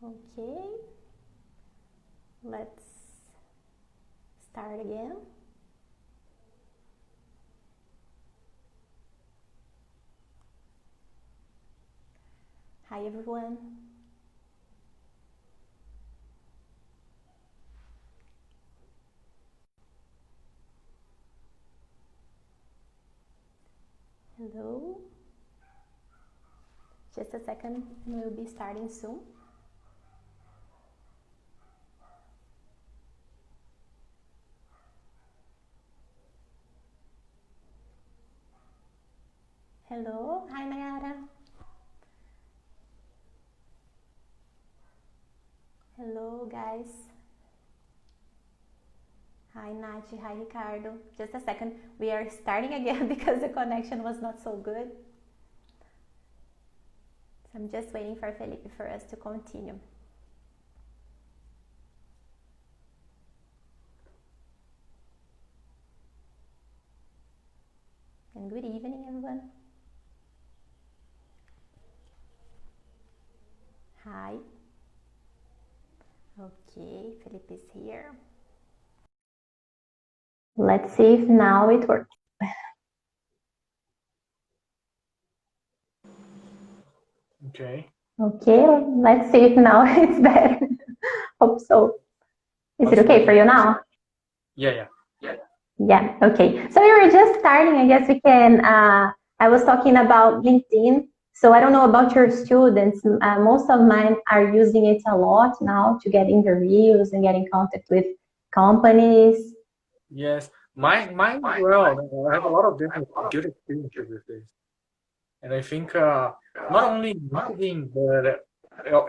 Okay, let's start again. Hi everyone. Hello. Just a second, we'll be starting soon. Hello, hi Mayara. Hello guys. Hi Nachi, hi Ricardo. Just a second, we are starting again because the connection was not so good. So I'm just waiting for Felipe for us to continue. And good evening everyone. Hi. Okay, Felipe is here. Let's see if now it works. Okay. Okay, let's see if now it's better. Hope so. Is it okay for you now? Yeah. Yeah, okay. So we were just starting, I guess we can, I was talking about LinkedIn. So I don't know about your students. Most of mine are using it a lot now to get interviews and get in contact with companies. Yes. Mine well, I have a lot of different good experiences with this. And I think not only LinkedIn, but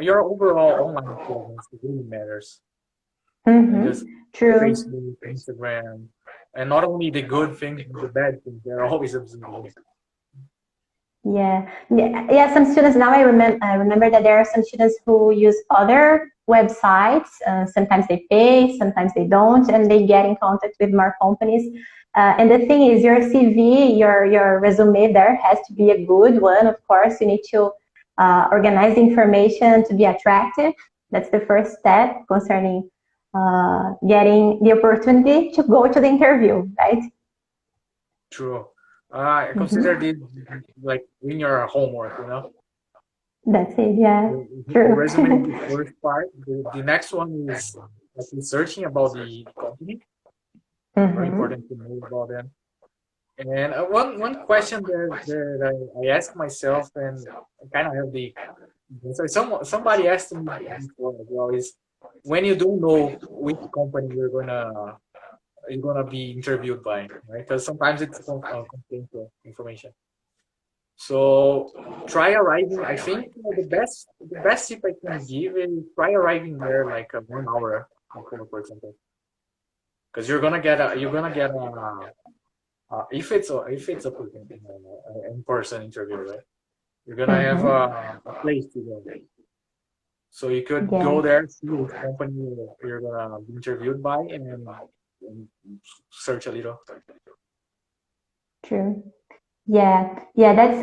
your overall online presence really matters. And just True. Facebook, Instagram, and not only the good things, but the bad things. They're always observable. Yeah. Some students now I remember that there are some students who use other websites. Sometimes they pay, sometimes they don't, and they get in contact with more companies. And the thing is, your CV, your resume there has to be a good one. Of course, you need to organize the information to be attractive. That's the first step concerning getting the opportunity to go to the interview, right? True. I consider this like doing your homework, you know? That's it, yeah. The True. resume is the first part. The next one is like researching about the company. Very important to know about them. And one question that I ask myself, and I kind of have the answer. Somebody asked me before as well, is when you don't know which company you're gonna be interviewed by, right? Because sometimes it's confidential information. So try arriving. I think the best tip I can give is try arriving there like 1 hour before, for example, because if it's a in-person interview, right? You're gonna have a place to go. So you could go there, see which company you're gonna be interviewed by, and search a little. True. Yeah, that's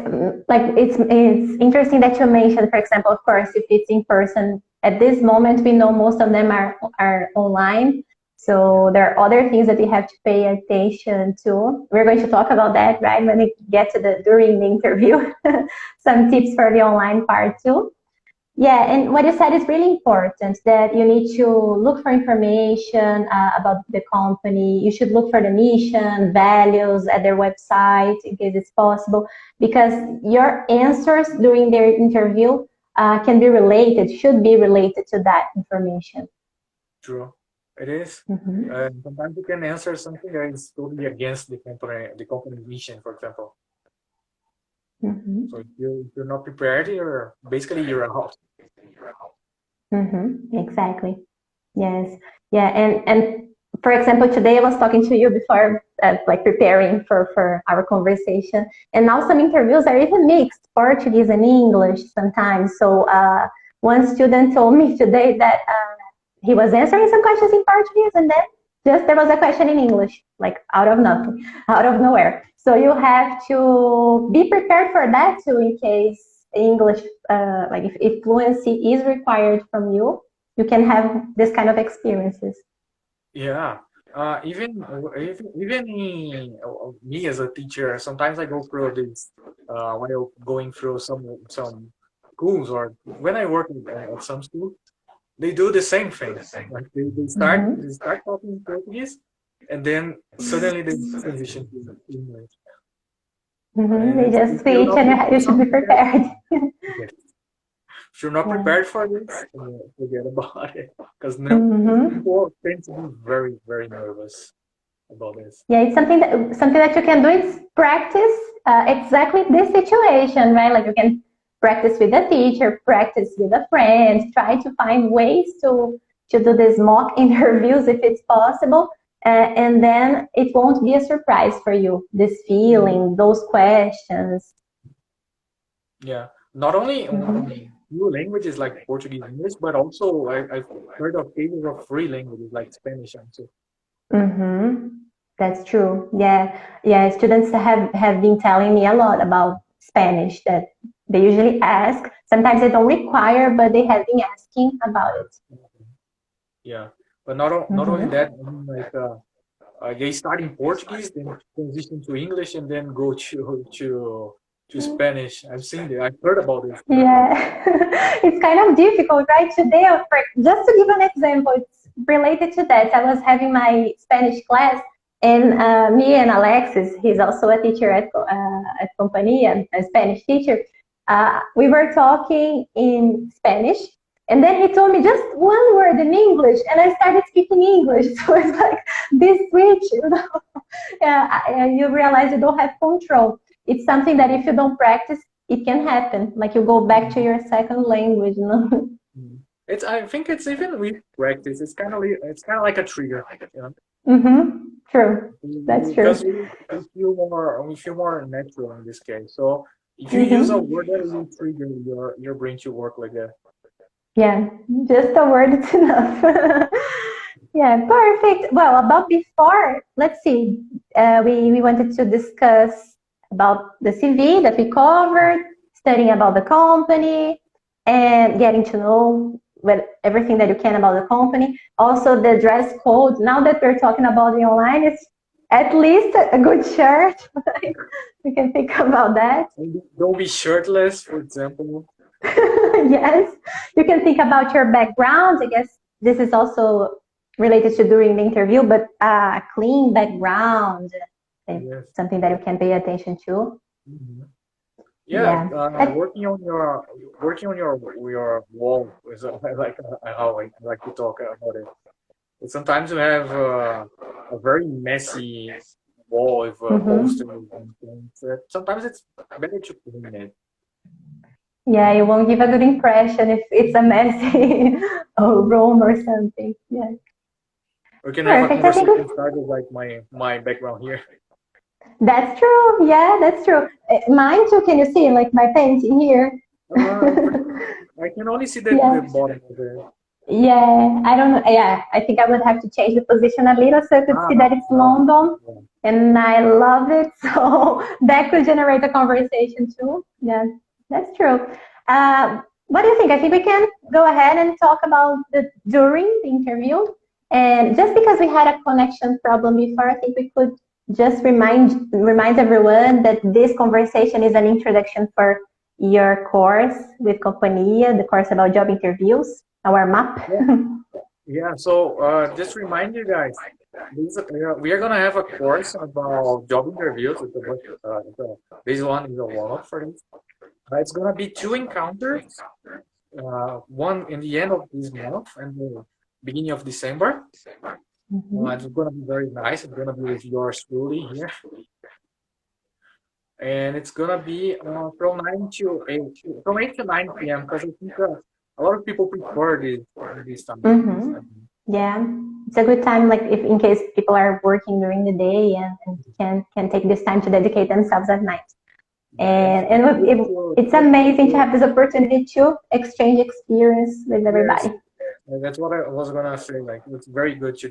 like it's interesting that you mentioned, for example, of course, if it's in person. At this moment, we know most of them are online. So there are other things that we have to pay attention to. We're going to talk about that, right, when we get to during the interview. Some tips for the online part too. Yeah, and what you said is really important, that you need to look for information about the company. You should look for the mission, values at their website in case it's possible, because your answers during their interview can be related, should be related to that information. True, it is. And sometimes you can answer something that is totally against the company mission, for example. So if you're not prepared, you're out. Exactly. Yes. Yeah. And for example, today I was talking to you before, like preparing for our conversation. And now some interviews are even mixed, Portuguese and English sometimes. So one student told me today that he was answering some questions in Portuguese, and then just there was a question in English, like out of nothing, out of nowhere. So you have to be prepared for that too, in case English, like if fluency is required from you, you can have this kind of experiences. Yeah. Even me as a teacher, sometimes I go through this while going through some schools, or when I work at some school, they do the same thing. Like they start talking Portuguese, and then suddenly they transition to English. And They just switch, and you should be prepared. Yes. If you're not prepared for this, forget about it. Because people tend to be very, very nervous about this. Yeah, it's something that you can do is practice exactly this situation, right? Like you can practice with a teacher, practice with a friend, try to find ways to do these mock interviews if it's possible. And then it won't be a surprise for you, this feeling, those questions. Yeah, not only new languages like Portuguese, English, but also I've heard of cases of free languages like Spanish and so. That's true. Yeah. Students have been telling me a lot about Spanish, that they usually ask. Sometimes they don't require, but they have been asking about it. Yeah, but not only that. I mean, like they start in Portuguese, then transition to English, and then go to Spanish. I've seen it. I've heard about it. Yeah, it's kind of difficult, right? Today, just to give an example, it's related to that. I was having my Spanish class, and me and Alexis, he's also a teacher at Companhia, a Spanish teacher. We were talking in Spanish, and then he told me just one word in English, and I started speaking English. So it's like this switch, you know. You realize you don't have control. It's something that if you don't practice, it can happen. Like you go back to your second language, you know. I think it's even with practice. It's kind of like a trigger, you know. True. That's true. Because we feel more natural in this case. So if you use a word that will trigger your brain to work like that. Yeah, just a word is enough. Yeah, perfect. Well, about before, let's see. We wanted to discuss about the CV that we covered, studying about the company, and getting to know everything that you can about the company. Also, the dress code. Now that we're talking about the online, it's at least a good shirt. We can think about that. Don't be shirtless, for example. Yes, you can think about your background. I guess this is also related to during the interview, but a clean background. Yes. Something that you can pay attention to. Working on your wall is like how I like to talk about it. But sometimes you have a very messy wall with posters and things. Sometimes it's better to clean it. Yeah, you won't give a good impression if it's a messy room or something. Yeah. We can have a conversation started like my background here. That's true. Yeah, that's true. Mine too. Can you see like my painting here? I can only see the bottom of it. Yeah, I don't know. Yeah, I think I would have to change the position a little so you could see that it's London, and I love it. So that could generate a conversation too. Yeah, that's true. What do you think? I think we can go ahead and talk about during the interview. And just because we had a connection problem before, I think we could just remind everyone that this conversation is an introduction for your course with Companhia, the course about job interviews, our map. Yeah, so just remind you guys, we are gonna have a course about job interviews. This one is a warm-up for this. It's gonna be 2 encounters, one in the end of this month and the beginning of December. It's gonna be very nice. It's gonna be with yours truly here, and it's gonna be from 8 to 9 p.m. because I think a lot of people prefer this time. Yeah, it's a good time, like if in case people are working during the day and can take this time to dedicate themselves at night. And it's amazing to have this opportunity to exchange experience with everybody. Yes. That's what I was gonna say. Like, it's very good to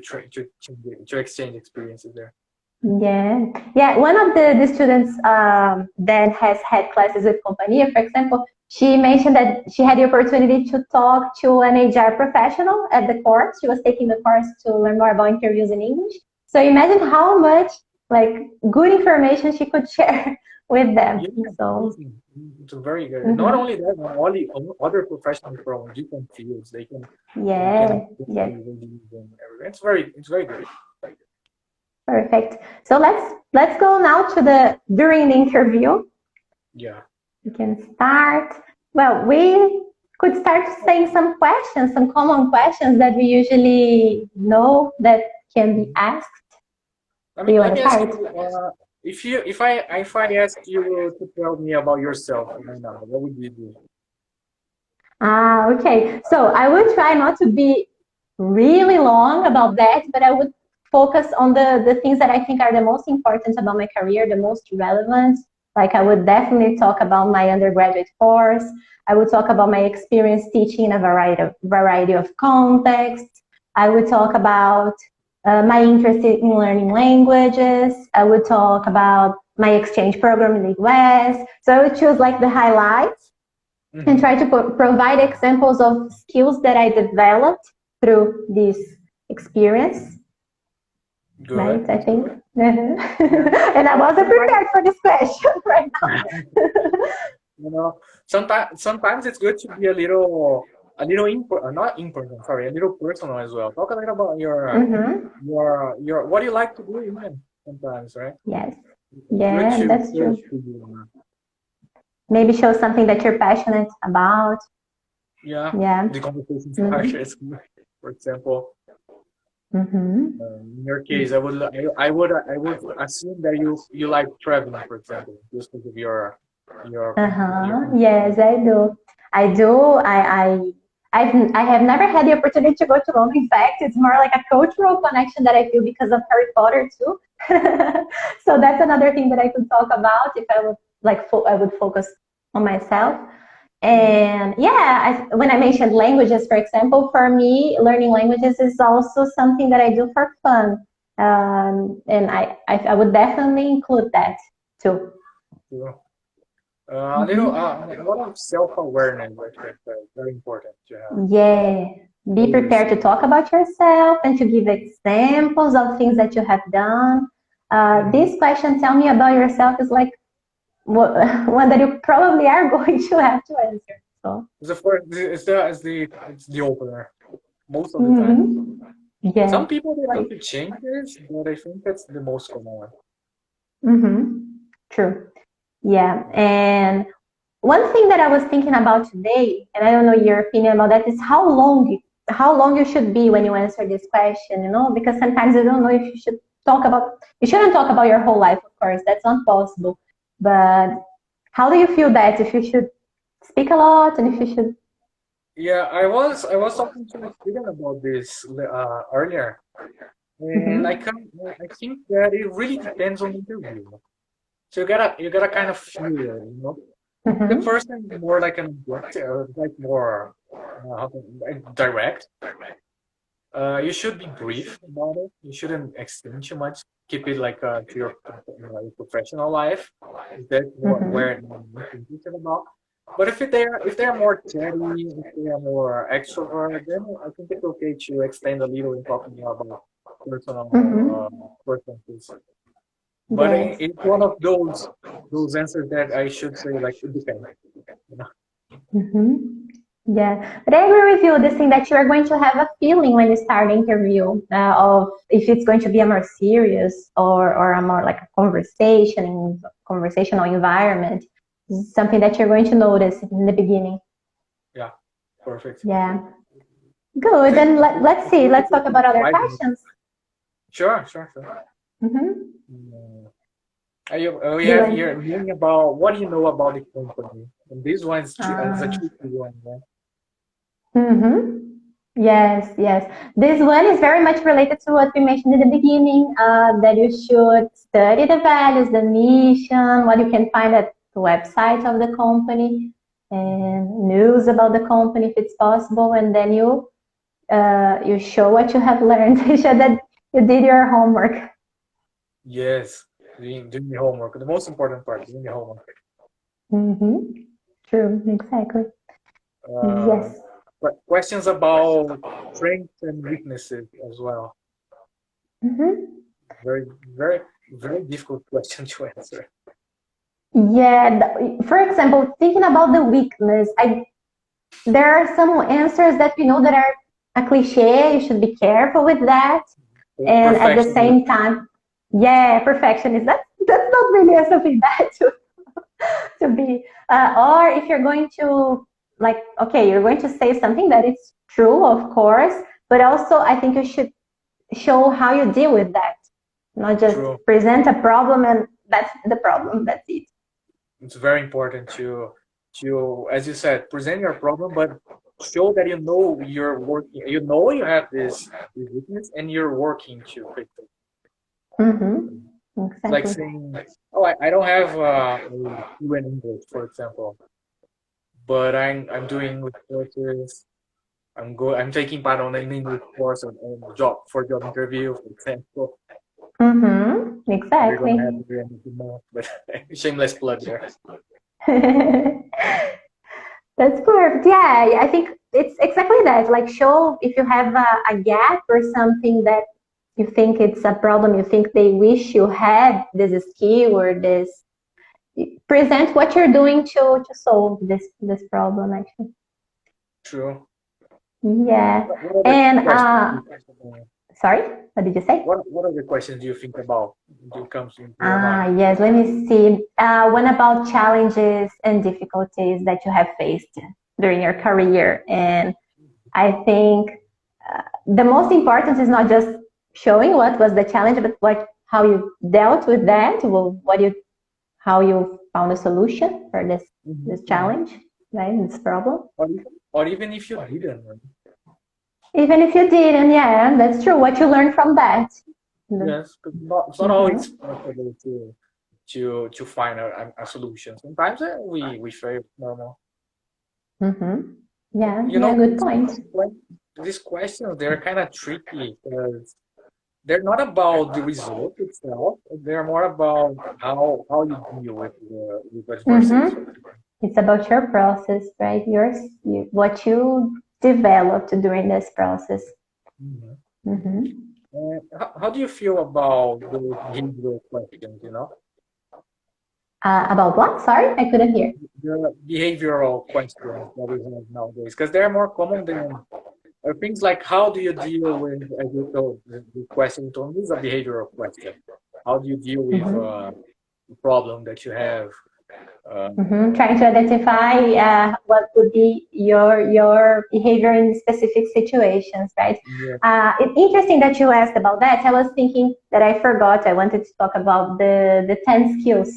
exchange experiences there. Yeah. One of the students that has had classes with Companhia, for example, she mentioned that she had the opportunity to talk to an HR professional at the course. She was taking the course to learn more about interviews in English. So imagine how much like good information she could share with them. Yeah, So it's very good. Not only that, but all the other professionals from different fields, they can it's very good. Perfect. So let's go now to the during the interview. Yeah. We can start. Well, we could start saying some questions, some common questions that we usually know that can be asked. I mean, let me ask you, if I ask you to tell me about yourself right now, what would you do? Okay. So I would try not to be really long about that, but I would focus on the things that I think are the most important about my career, the most relevant. Like I would definitely talk about my undergraduate course. I would talk about my experience teaching in a variety of contexts. I would talk about my interest in learning languages. I would talk about my exchange program in the US. So I would choose like the highlights and try to provide examples of skills that I developed through this experience. Good. Right, I think. And I wasn't prepared for this question right now. You know, sometimes it's good to be a little not important, sorry, a little personal as well. Talk a little about your what do you like to do even sometimes, right? Yes. Yeah, that's true. Maybe show something that you're passionate about. Yeah. The conversation starters, for example. In your case, I would assume that you like traveling, for example, just because of your Yes, I do. I have never had the opportunity to go to Rome. In fact, it's more like a cultural connection that I feel because of Harry Potter too. So that's another thing that I could talk about if I would I would focus on myself. And when I mentioned languages, for example, for me, learning languages is also something that I do for fun. And I would definitely include that too. A lot of self-awareness, very important to have. Yeah, be prepared to talk about yourself and to give examples of things that you have done. This question, tell me about yourself, is like one that you probably are going to have to answer. So it's the opener most of the time. Yeah. Some people they like to change this, but I think that's the most common one. True. Yeah, and one thing that I was thinking about today, and I don't know your opinion about that, is how long you should be when you answer this question, because sometimes you don't know if you shouldn't talk about your whole life, of course, that's not possible. But how do you feel that if you should speak a lot and if you should? Yeah, I was talking to a student about this earlier, and I think that it really depends on the interview. So you gotta kind of feel it, The first thing is more like an objective, like more direct. You should be brief about it. You shouldn't extend too much. Keep it like to your professional life. That's where I'm thinking about. But if they're more chatty, if they are more extrovert, then I think it's okay to extend a little and talk more about personal preferences. But it's one of those answers that I should say like it depends. Yeah, but I agree with you. This thing that you are going to have a feeling when you start the interview of if it's going to be a more serious or a more like a conversational environment. Something that you're going to notice in the beginning. Yeah, perfect. Yeah, good. Then let's see. Let's talk about other questions. Sure. We have here learning about what do you know about the company, and this one is a tricky one, right? Yes. This one is very much related to what we mentioned in the beginning, that you should study the values, the mission, what you can find at the website of the company, and news about the company if it's possible, and then you show what you have learned. You show that you did your homework. Yes, doing the homework. The most important part, doing the homework. True, exactly. Yes. Questions about strengths and weaknesses as well. Very, very, very difficult question to answer. Yeah, for example, thinking about the weakness, there are some answers that we know that are a cliche. You should be careful with that, and at the same time, yeah, perfectionist. That's not really something bad to be. Or if you're going to okay, you're going to say something that is true, of course, but also I think you should show how you deal with that, not just present a problem and that's the problem. That's it. It's very important to, as you said, present your problem, but show that you know you're working. You know you have this weakness, and you're working to fix it. Exactly. Like saying, "Oh, I don't have fluent English, for example, but I'm doing English courses. I'm taking part on an English course or job interview, for example." Exactly. We're gonna have to do anything more, but shameless plug there. That's perfect. Yeah, I think it's exactly that. Like, show if you have a gap or something that you think it's a problem, you think they wish you had this skill or this. Present what you're doing to solve this problem, actually. True. Yeah. And sorry, what did you say? What other questions do you think about? Comes into your mind? Yes, let me see. What about challenges and difficulties that you have faced during your career? And I think the most important is not just showing what was the challenge, but how you dealt with that, how you found a solution for this challenge, right? This problem. Or even if you didn't. Right? Even if you didn't, yeah, that's true. What you learned from that. Yes, but it's not always possible to find a solution. Sometimes we fail. Normal. Yeah, good point. These questions, they're kind of tricky because they're not about the result itself. They're more about how you deal with adversity. It's about your process, right? What you developed during this process. How do you feel about the behavioral questions, About what? Sorry, I couldn't hear. The behavioral questions that we have nowadays, because they're more common than things like how do you deal with, as you told, the question to me is a behavioral question. How do you deal with the problem that you have? Trying to identify what would be your behavior in specific situations, right? Yeah. It's interesting that you asked about that. I was thinking that I forgot. I wanted to talk about the 10 skills,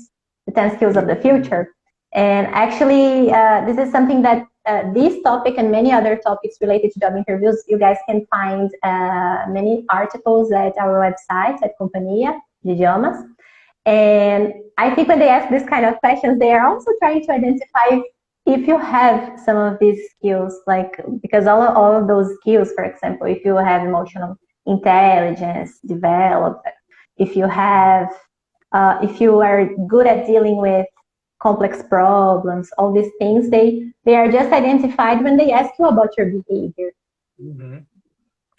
of the future. And actually, this is something that this topic and many other topics related to job interviews, you guys can find many articles at our website at Companhia de Idiomas. And I think when they ask this kind of questions, they are also trying to identify if you have some of these skills, because all of those skills, for example, if you have emotional intelligence developed, if you are good at dealing with complex problems, all these things, they are just identified when they ask you about your behavior.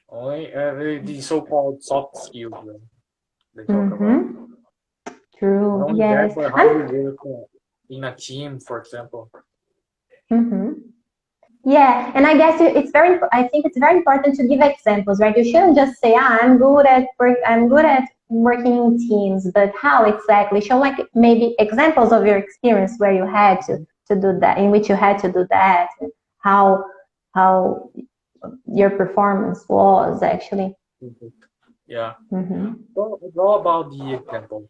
Only the so-called soft skills they talk about. True. Only yes. That, how you work in a team, for example. Yeah, and I guess I think it's very important to give examples, right? You shouldn't just say, I'm good at working in teams, but how exactly? Show maybe examples of your experience where you had to do that, in which you had to do that, how your performance was actually. Yeah. So it's all about the examples.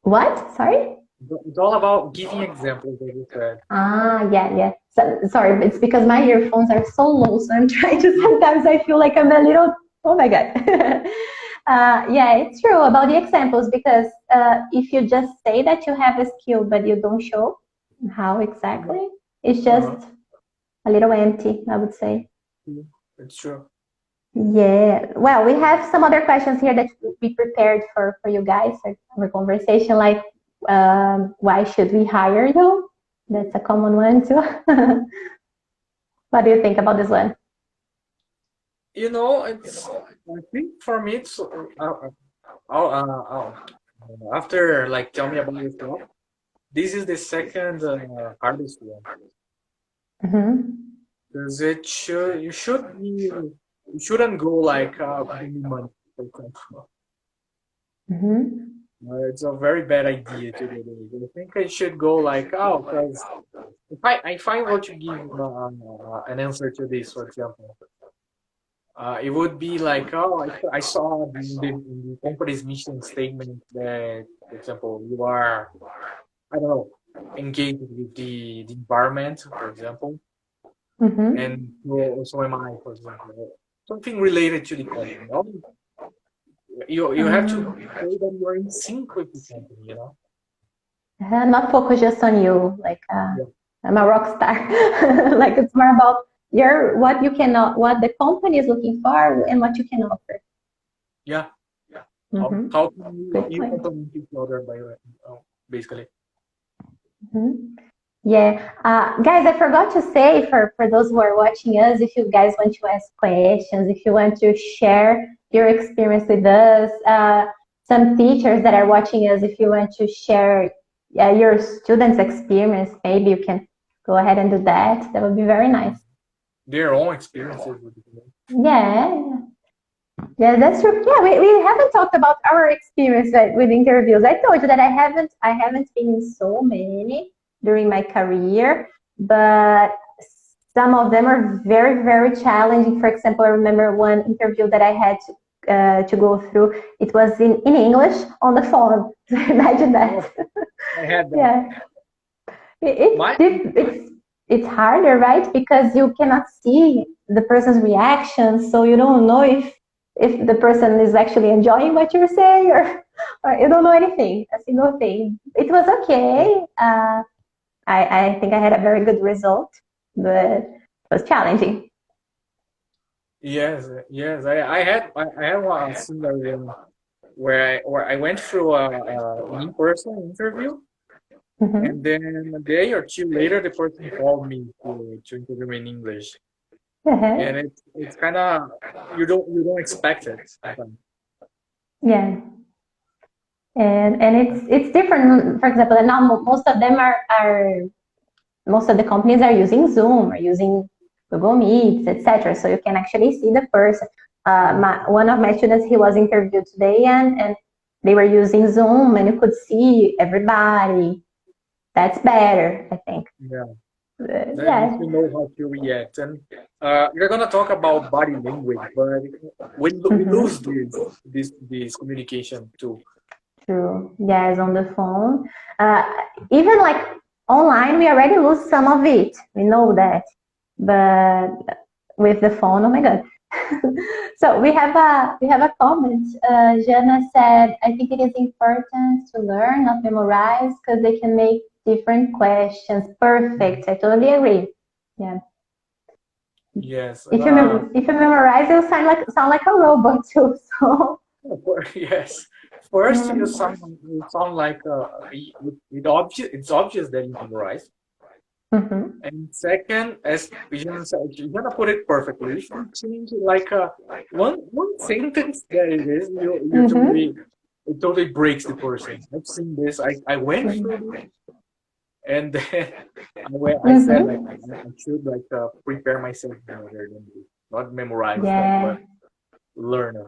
What? Sorry? It's all about giving examples, as you said. Yeah. So, sorry, it's because my earphones are so low, so I'm trying to, sometimes I feel like I'm a little, oh my God. Yeah, it's true about the examples, because if you just say that you have a skill, but you don't show how exactly, it's just a little empty, I would say. It's true. Yeah, well, we have some other questions here that we prepared for you guys, for our conversation, like why should we hire you? That's a common one too. What do you think about this one? I think for me, it's after like tell me about yourself. This is the second hardest one because you shouldn't go like give me money, for example. It's a very bad idea to do this. I think I should go like, because if I were to give an answer to this, for example, it would be like, I saw in the company's mission statement that, for example, you are, I don't know, engaged with the environment, for example, and so am I, for example. Something related to the company. You have to say that you are in sync with the company, Not focus just on you, like I'm a rock star. Like it's more about what the company is looking for and what you can offer. Yeah. How can you complement each other basically? Yeah, guys, I forgot to say for those who are watching us, if you guys want to ask questions, if you want to share your experience with us, some teachers that are watching us, if you want to share your students' experience, maybe you can go ahead and do that. That would be very nice. Their own experiences would be great. Yeah, that's true. Yeah, we haven't talked about our experience with interviews. I told you that I haven't been in so many during my career, but some of them are very, very challenging. For example, I remember one interview that I had to go through. It was in English on the phone. Imagine that. I had that. Yeah. It's harder, right? Because you cannot see the person's reaction, so you don't know if the person is actually enjoying what you're saying or you don't know anything, a single thing. It was okay. I think I had a very good result, but it was challenging. Yes. I had one scenario where I went through an in-person interview, and then a day or two later, the person called me to interview me in English, and it's kind of you don't expect it sometimes. Yeah. And it's different. For example, and now most of them most of the companies are using Zoom or using Google Meets, etc. So you can actually see the person. One of my students, he was interviewed today, and they were using Zoom, and you could see everybody. That's better, I think. Yeah. Then you know how to react, and you're gonna talk about body language, but we lose this communication too. True. Yes, on the phone. Even like online, we already lose some of it. We know that, but with the phone, oh my god. So we have a comment. Jana said, "I think it is important to learn, not memorize, because they can make different questions." Perfect. I totally agree. Yeah. Yes. If you memorize, you sound like a robot too. So. Yes. First, you sound like it's obvious that you memorize. And second, as Vijana said, you're gonna put it perfectly. If you change it like one sentence that it is, it totally breaks the person. I've seen this. I went through this, and then I said like I should like prepare myself better than this, not memorize that, but learn it.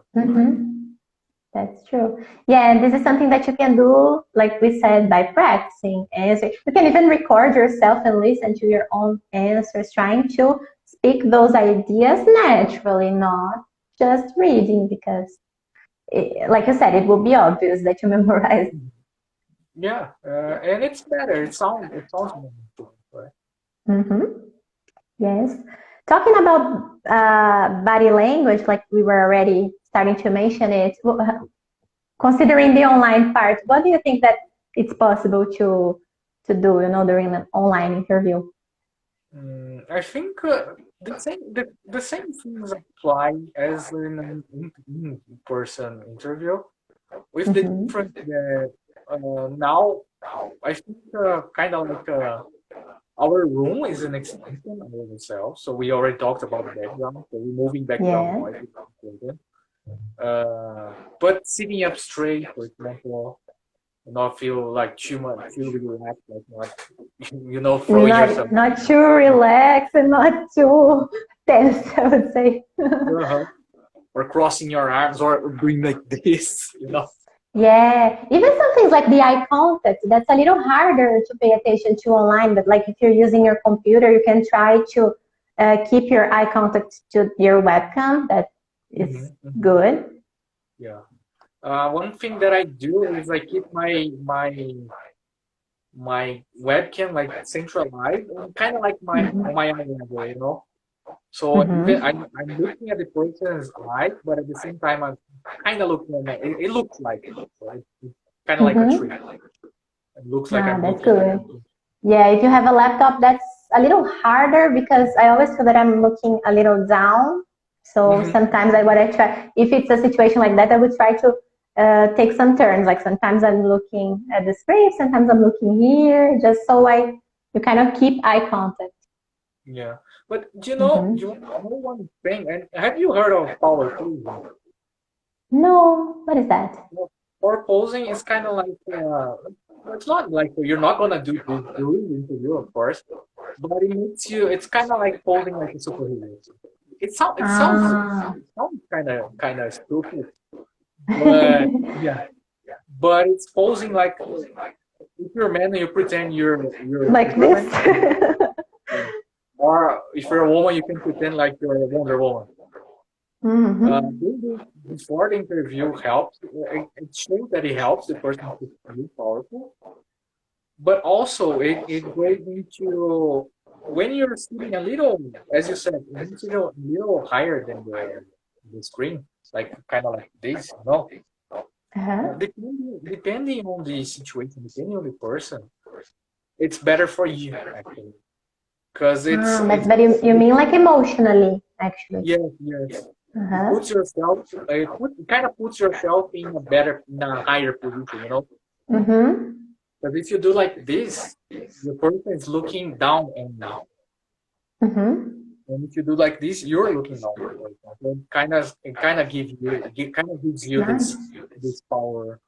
That's true. Yeah, and this is something that you can do, like we said, by practicing answers. You can even record yourself and listen to your own answers, trying to speak those ideas naturally, not just reading, because, like you said, it will be obvious that you memorize. Yeah, and it's better. It sounds more, right? Yes. Talking about body language, like we were already starting to mention it, considering the online part, what do you think that it's possible to do, during an online interview? I think the same things apply as in an in-person interview, with the difference that now I think kind of like our room is an extension of ourselves. So we already talked about the background, so removing background noise is important. But sitting up straight, for example, not feel like too relaxed, like not throwing yourself. Not too relaxed and not too tense, I would say. Or crossing your arms or doing like this, Yeah, even some things like the eye contact, that's a little harder to pay attention to online, but like if you're using your computer, you can try to keep your eye contact to your webcam. That is good. Yeah. One thing that I do is I keep my webcam like centralized and kind of like my eye level, So even I'm looking at the person's eye, but at the same time I'm kind of looking at it. It looks like it. So it's kind of like a tree. It looks like I'm that's good. Yeah, if you have a laptop, that's a little harder because I always feel that I'm looking a little down. So sometimes I try, if it's a situation like that, I would try to take some turns. Like sometimes I'm looking at the screen, sometimes I'm looking here, just so you kind of keep eye contact. Yeah, but do you know one thing? And have you heard of power posing? No, what is that? Power posing is kind of like it's not like you're not gonna do this during the interview, of course, but it makes you. It's kind of like posing like a superhero. It sounds kind of stupid, but yeah. But it's posing like if you're a man, you pretend you're like this. Or if you're a woman, you can pretend like you're a Wonder Woman. Before the interview helps. It shows that it helps the person to feel powerful. But also, it goes into when you're sitting a little, as you said, a little higher than the screen, like kind of like this, Depending on the situation, depending on the person, it's better for you actually. Because but you mean like emotionally, actually? Yes. Puts yourself, kind of puts yourself in a higher position, But if you do like this, the person is looking down and now. And if you do like this, you're looking down. It kind of gives you this power.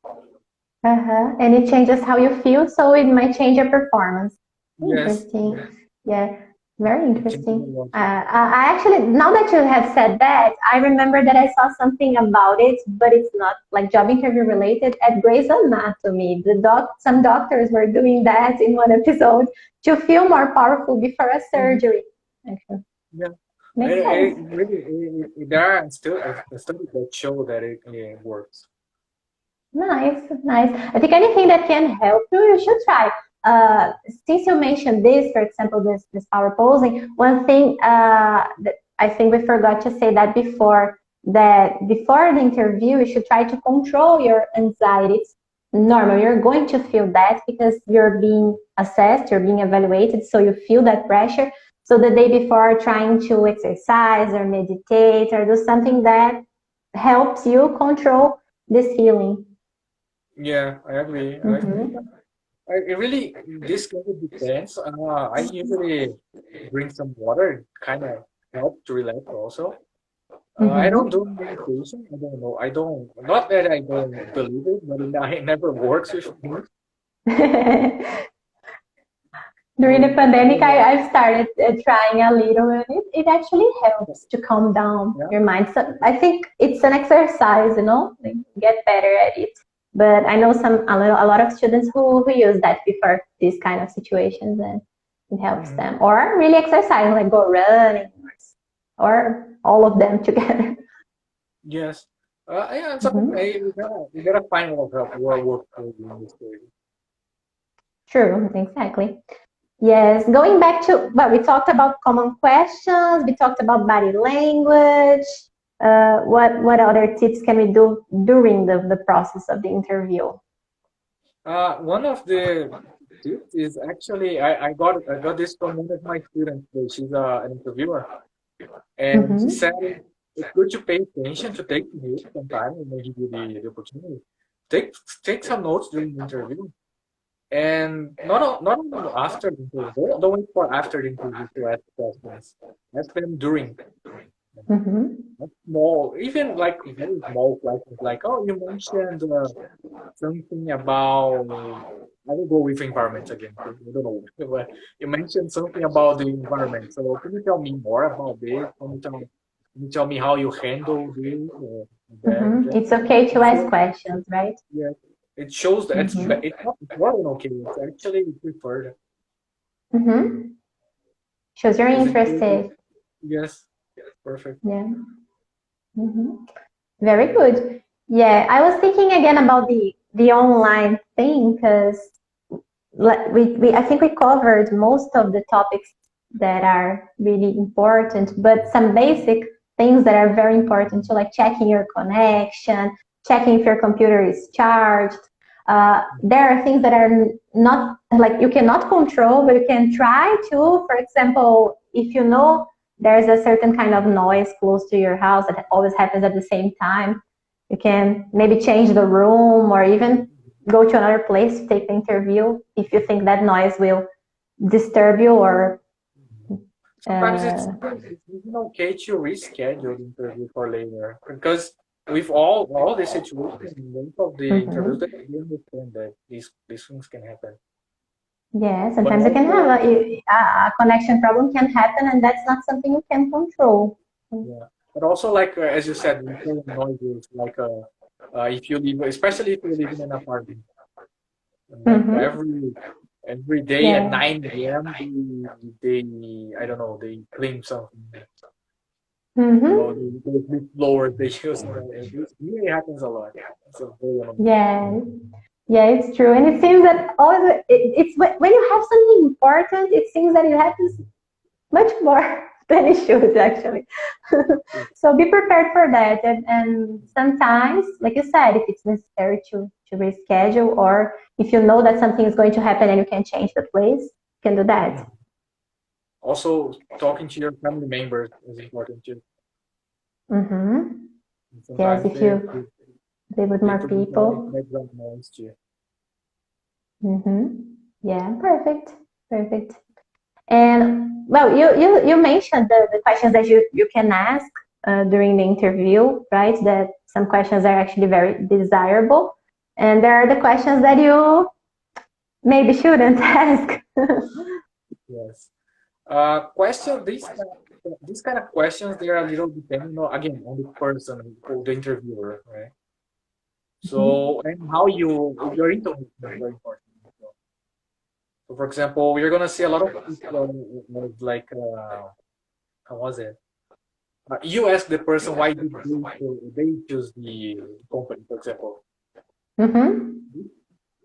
And it changes how you feel, so it might change your performance. Interesting. Yes. Yeah, very interesting. I actually, now that you have said that, I remember that I saw something about it, but it's not like job interview related at Grey's Anatomy. Some doctors were doing that in one episode to feel more powerful before a surgery. Actually. Yeah. Makes sense. There are still studies that show that it works. Nice. I think anything that can help you should try. Since you mentioned this, for example, this power posing, one thing that I think we forgot to say that before the interview, you should try to control your anxiety. It's normal. You're going to feel that because you're being assessed, you're being evaluated, so you feel that pressure. So the day before, trying to exercise or meditate or do something that helps you control this feeling. Yeah, I agree. It really, this kind of depends. I usually drink some water, kind of help to relax also. I don't do meditation. I don't know. Not that I don't believe it, but it never works with me. During the pandemic, I've started trying a little, and it actually helps to calm down your mind. So I think it's an exercise, like get better at it. But I know a lot of students who use that before these kind of situations, and it helps them. Or really exercise, like go running, or all of them together. Yes. You gotta find what works for you in this area. True, exactly. Yes, going back to, we talked about common questions, we talked about body language. What other tips can we do during the process of the interview? One of the tips is actually I got this from one of my students. She's an interviewer, and she said it's good to pay attention, to take notes sometimes when they give you the opportunity. Take some notes during the interview. And not only after the interview, don't wait for after the interview to ask questions. Ask them during. Not small, even like very small questions, like, oh, you mentioned something about, I will go with environment again. I don't know, but you mentioned something about the environment. So can you tell me more about this? Can you tell me how you handle this or that? It's okay to ask So, questions, right? yeah, it shows that it's not more than okay. It's actually preferred Shows you're because it shows interested. yes, perfect. Yeah. Very good. Yeah, I was thinking again about the online thing because I think we covered most of the topics that are really important, but some basic things that are very important, so like checking your connection, checking if your computer is charged. There are things that are not, like, you cannot control, but you can try to. For example, if you know there's a certain kind of noise close to your house that always happens at the same time, you can maybe change the room or even go to another place to take the interview if you think that noise will disturb you or Sometimes it's even okay to reschedule the interview for later because with all the situations, most of the interviews, they understand that these things can happen. yeah, But sometimes you can also, have a connection problem can happen and that's not something you can control. yeah, but also like as you said, recurring noises like if you live, especially if you live in an apartment, like every day at Yeah. 9 a.m. they I don't know they claim something. They lower the use. It really happens a lot. So very annoying. Yeah. Yeah, it's true. And it seems that always it's when you have something important, it seems that it happens much more than it should actually. So be prepared for that. And sometimes, like you said, if it's necessary to reschedule, or if you know that something is going to happen and you can change the place, you can do that. Also, talking to your family members is important too. Yes, Sometimes if you live with they more produce a lot of people. background noise too. Yeah, perfect. Perfect. And well, you mentioned the questions that you can ask during the interview, right? That some questions are actually very desirable, and there are the questions that you maybe shouldn't ask. Yes. Question these kind of questions they are a little depending on again on the person or the interviewer, right? So and how your intonation is very important. So for example, we're gonna see a lot of people like how was it? You ask the person why did they choose the company, for example.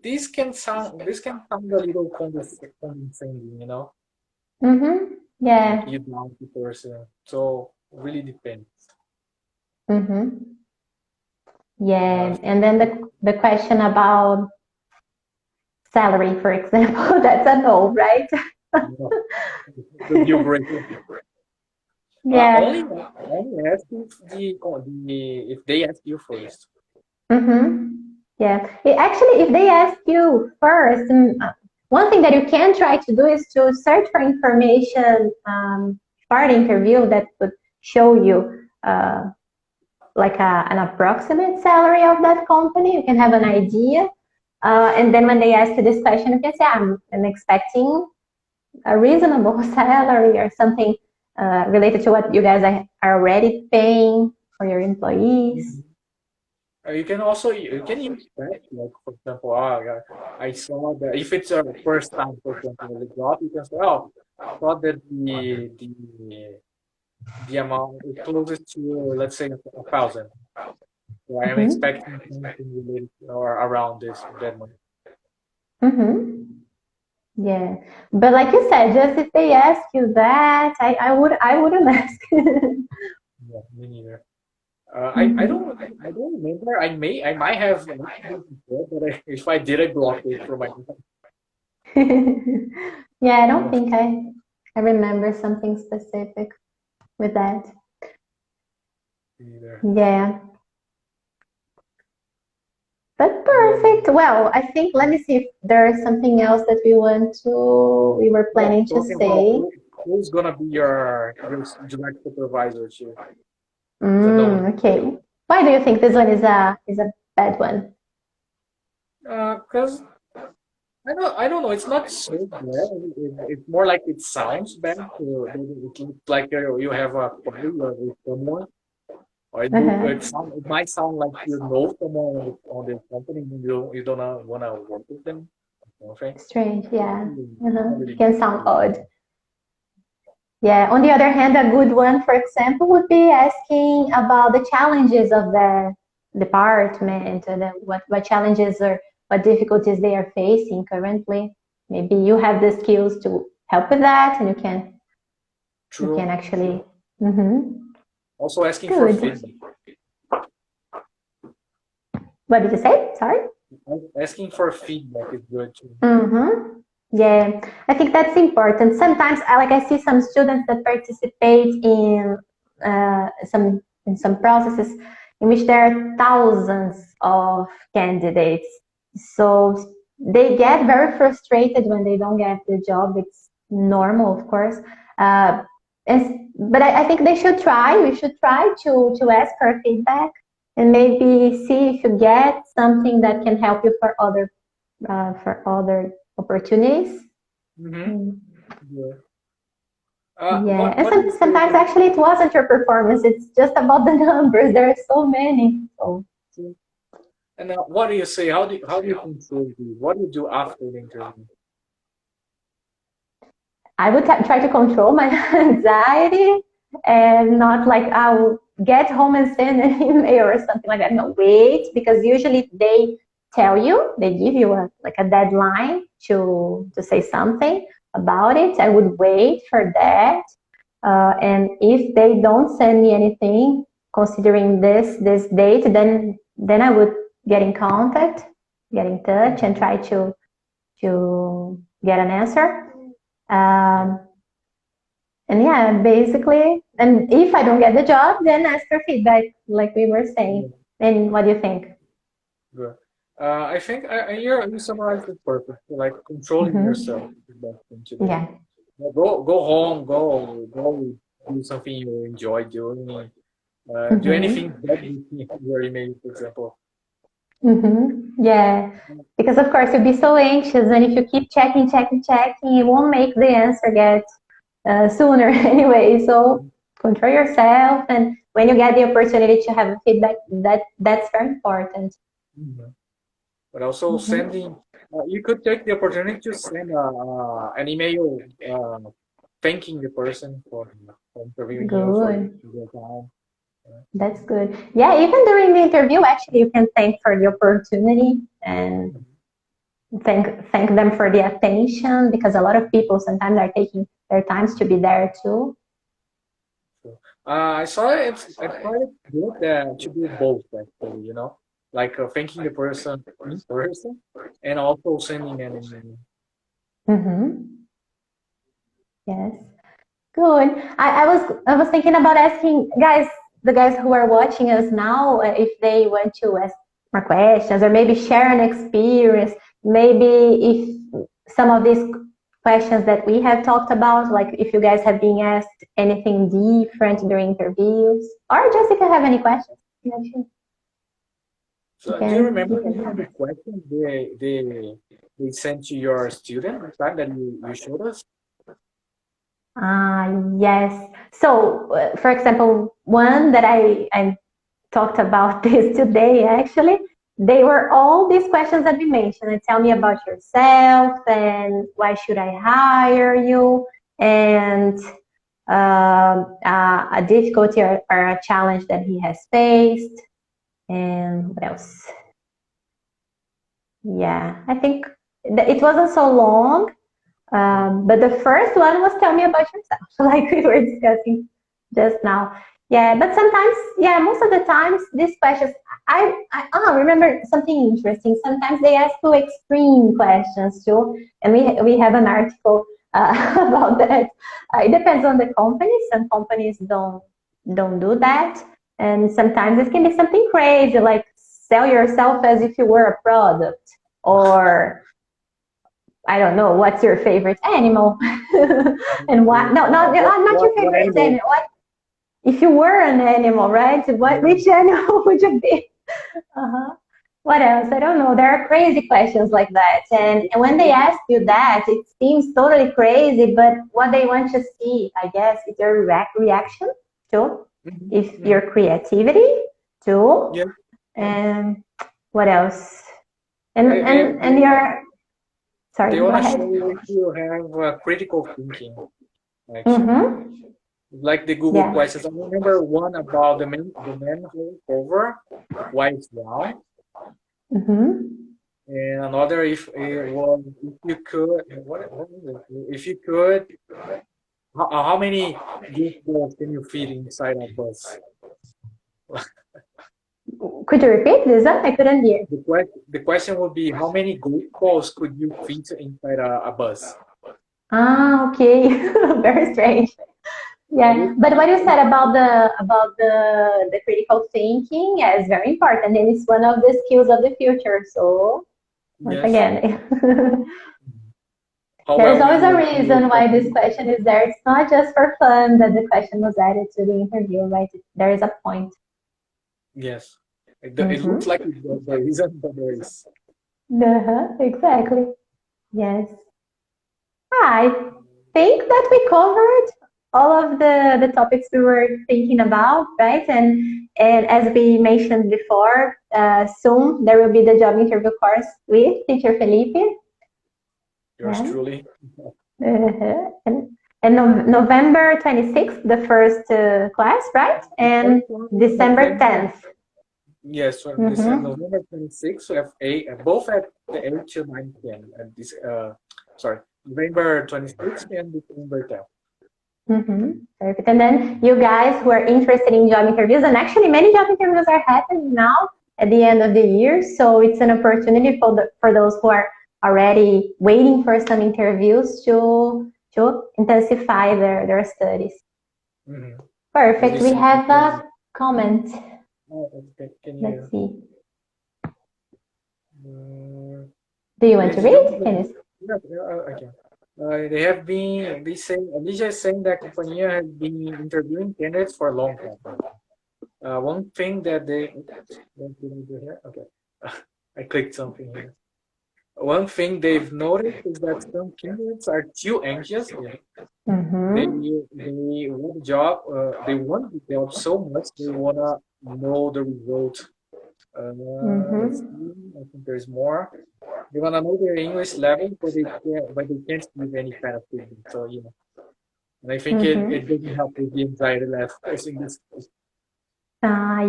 This can sound a little condescending, you know, like Yeah. you doubt the person. So really depends. Uh, Yeah. And then the question about salary, for example, that's a no, right? you know, the deal breaker. Yeah. Only ask if they ask you first. Yeah. Actually, if they ask you first, one thing that you can try to do is to search for information for the interview that would show you like an approximate salary of that company. You can have an idea. And then when they ask you this question, you can say, I'm expecting a reasonable salary or something related to what you guys are already paying for your employees. You can even check, like for example, yeah, I saw that if it's a first time, for example, the job, you can say, oh, I thought that the amount is closest to let's say 1,000. So I am expecting something related or around this that money. Yeah, but like you said, just if they ask you that, I wouldn't ask. Yeah, me neither. I don't remember. I might have asked this before, but if I did, I blocked it from my Yeah, I don't think I remember something specific with that. either. Yeah. But perfect. Well, I think, let me see if there's something else that we were planning to say. Who's gonna be your direct supervisor too? Okay. Why do you think this one is a bad one? Because I don't know. It's not so bad. It's more like it sounds bad. So it looks like you have a quarrel with someone, or it might sound like you know someone on the company and you don't want to work with them. Okay. Strange, yeah. It can sound odd. Yeah. On the other hand, a good one, for example, would be asking about the challenges of the department, or what challenges or what difficulties they are facing currently. Maybe you have the skills to help with that, and you can actually. Also asking for feedback. What did you say? Sorry? Asking for feedback is good too. Yeah, I think that's important. Sometimes, I see some students that participate in some processes in which there are thousands of candidates. So they get very frustrated when they don't get the job. It's normal, of course. But I think they should try. We should try to ask for feedback and maybe see if you get something that can help you for other opportunities. And sometimes actually it wasn't your performance. It's just about the numbers. There are so many. So. And what do you say? How do you control these? What do you do after the interview? I would try to control my anxiety and not I'll get home and send an email or something like that. No, wait, because usually they give you a deadline to say something about it. I would wait for that. And if they don't send me anything considering this date, then I would get in contact, get in touch, and try to get an answer. And yeah, basically, and if I don't get the job, then ask for feedback, like we were saying. And what do you think? Good. I think you summarized it perfectly. Like controlling yourself is the best thing to do. Yeah. Go home. Go do something you enjoy doing. Do anything that you think your email, for example. Yeah, because of course you'll be so anxious, and if you keep checking, you won't make the answer get sooner anyway. So control yourself, and when you get the opportunity to have a feedback, that's very important. But also sending, you could take the opportunity to send an email thanking the person for interviewing you for time. That's good. Yeah, even during the interview, actually, you can thank for the opportunity and thank them for the attention, because a lot of people sometimes are taking their times to be there too. I saw it's quite good to do both, actually, like thanking the person in person and also sending an email. Yes, good. I was thinking about asking the guys who are watching us now, if they want to ask more questions or maybe share an experience, maybe if some of these questions that we have talked about, like if you guys have been asked anything different during interviews, or just if you have any questions. So do you remember any of the questions they sent to your student the time that you showed us? Yes. So, for example, one that I talked about this today, actually, they were all these questions that we mentioned. And tell me about yourself, and why should I hire you, and a difficulty or a challenge that he has faced, and what else? Yeah, I think it wasn't so long. But the first one was tell me about yourself, like we were discussing just now. Yeah, but sometimes, most of the times these questions, I remember something interesting. Sometimes they ask you extreme questions too, and we have an article about that. It depends on the company. Some companies don't do that, and sometimes it can be something crazy, like sell yourself as if you were a product, or I don't know, what's your favorite animal? And what? No, not your favorite animal. What if you were an animal, right? Which animal would you be? What else? I don't know. There are crazy questions like that. And when they ask you that, it seems totally crazy, but what they want to see, I guess, is your reaction too, if your creativity too, and what else? And your, sorry, they go want to ahead. show if you have critical thinking, actually. Like the Google questions. I remember one about the manhole cover, why it's round. And another, if you could, what is it? If you could, how many golf can you fit inside a bus? Could you repeat this? I couldn't hear. The question would be, how many golf balls could you fit inside a bus? Okay. Very strange. Yeah, but what you said about the critical thinking is very important, and it's one of the skills of the future. So once again, there's always a reason why this question is there. It's not just for fun that the question was added to the interview, right? There is a point. Yes, it looks like there isn't, but there is. Exactly. Yes. I think that we covered all of the topics we were thinking about, right? And as we mentioned before, soon there will be the job interview course with teacher Felipe. Yours truly. And November 26th, the first class, right? And December 10th. Yes, November 26th, we have both at the 8 to 9 p.m. And this, November 26th and December 10th. Perfect. And then you guys who are interested in job interviews, and actually many job interviews are happening now at the end of the year, so it's an opportunity for those who are already waiting for some interviews to intensify their studies. Perfect. We have a comment. Let's see. Do you want to read? Can you... Okay. Alicia is saying that Companhia has been interviewing candidates for a long time. One thing that I clicked something here. One thing they've noticed is that some candidates are too anxious. They want the job. They want the job so much they wanna know the result. I think there's more. They want to know their English level, but they can't give any kind of feedback. So, and I think it doesn't help with the anxiety level.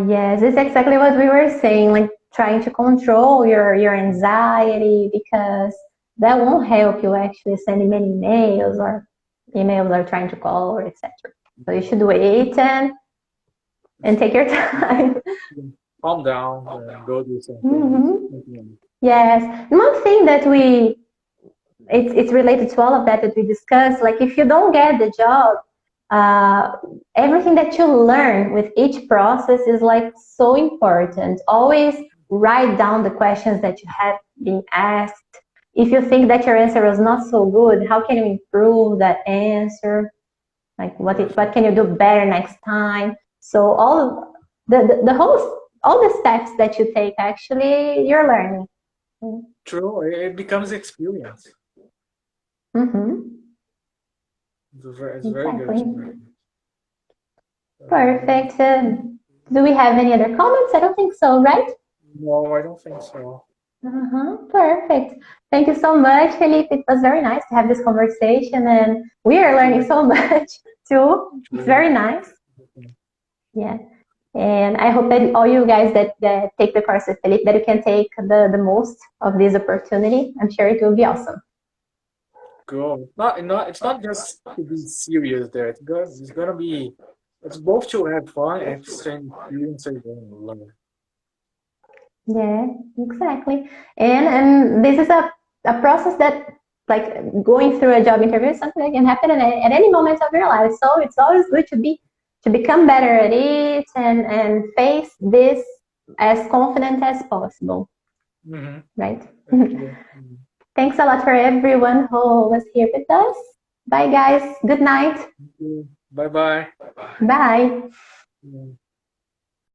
Yes, it's exactly what we were saying, like trying to control your anxiety, because that won't help you actually sending many emails or trying to call or etc. So you should wait and take your time. Calm down and go do something. Yes. One thing that it's related to all of that we discussed, like if you don't get the job, everything that you learn with each process is like so important. Always write down the questions that you have been asked. If you think that your answer was not so good, how can you improve that answer? Like what can you do better next time? So all the steps that you take, actually, you're learning. True, it becomes experience. It's very good. Perfect. Do we have any other comments? I don't think so, right? No, I don't think so. Perfect. Thank you so much, Felipe. It was very nice to have this conversation, and we are learning so much too. It's very nice. Yeah. And I hope that all you guys that take the course with Felipe, that you can take the most of this opportunity. I'm sure it will be awesome. Cool. It's not just to be serious there. It's both to have fun and exchange experiences and learn. Yeah, exactly. And this is a process that, like, going through a job interview is something that can happen at any moment of your life. So it's always good to become better at it and face this as confident as possible, right? Okay. Thanks a lot for everyone who was here with us. Bye, guys. Good night. Bye bye. Bye. Yeah.